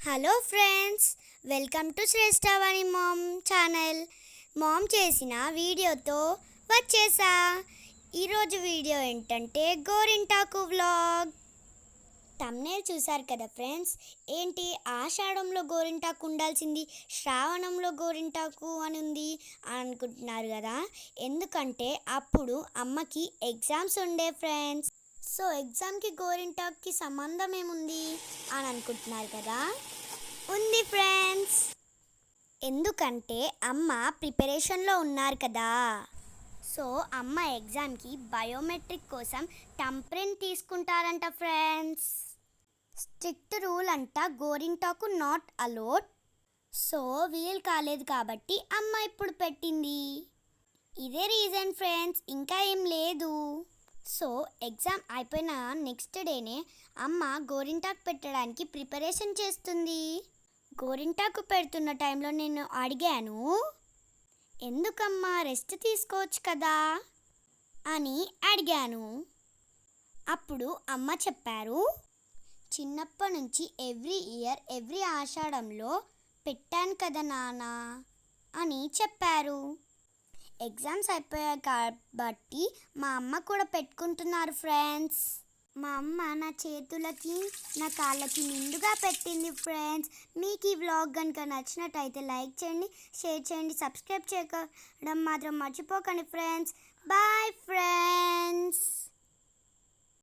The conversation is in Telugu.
Hello friends, welcome to Shreshtavani mom channel. Mom చేసిన వీడియోతో వచ్చేసా. ఈరోజు వీడియో ఏంటంటే గోరింటాకు వ్లాగ్. తమ్నేల్ చూసారు కదా ఫ్రెండ్స్. ఏంటి ఆషాఢంలో గోరింటాకు ఉండాల్సింది శ్రావణంలో గోరింటాకు అని ఉంది అనుకుంటున్నారు కదా. ఎందుకంటే అప్పుడు అమ్మకి ఎగ్జామ్స్ ఉండే ఫ్రెండ్స్. సో ఎగ్జామ్కి గోరింటాక్కి సంబంధం ఏముంది అని అనుకుంటున్నారు కదా. ఉంది ఫ్రెండ్స్. ఎందుకంటే అమ్మ ప్రిపరేషన్లో ఉన్నారు కదా. సో అమ్మ ఎగ్జామ్కి బయోమెట్రిక్ కోసం టంప్రిన్ తీసుకుంటారంట ఫ్రెండ్స్. స్ట్రిక్ట్ రూల్ అంట, గోరింటాకు నాట్ అలోడ్. సో వీలు కాలేదు కాబట్టి అమ్మ ఇప్పుడు పెట్టింది. ఇదే రీజన్ ఫ్రెండ్స్, ఇంకా ఏం లేదు. సో ఎగ్జామ్ అయిపోయిన నెక్స్ట్ డేనే అమ్మ గోరింటాకు పెట్టడానికి ప్రిపరేషన్ చేస్తుంది. గోరింటాకు పెడుతున్న టైంలో నేను అడిగాను, ఎందుకమ్మా రెస్ట్ తీసుకోవచ్చు కదా అని అడిగాను. అప్పుడు అమ్మ చెప్పారు, చిన్నప్పటి నుంచి ఎవ్రీ ఇయర్ ఎవ్రీ ఆషాఢంలో పెట్టాను కదా నాన్న అని చెప్పారు. ఎగ్జామ్స్ అయిపోయాయి కాబట్టి మా అమ్మ కూడా పెట్టుకుంటున్నారు ఫ్రెండ్స్. మా అమ్మ నా చేతులకి నా కాళ్ళకి నిండుగా పెట్టింది ఫ్రెండ్స్. మీకు ఈ వ్లాగ్ కనుక నచ్చినట్టయితే లైక్ చేయండి, షేర్ చేయండి, సబ్స్క్రైబ్ చేయడం మాత్రం మర్చిపోకండి ఫ్రెండ్స్. Bye friends.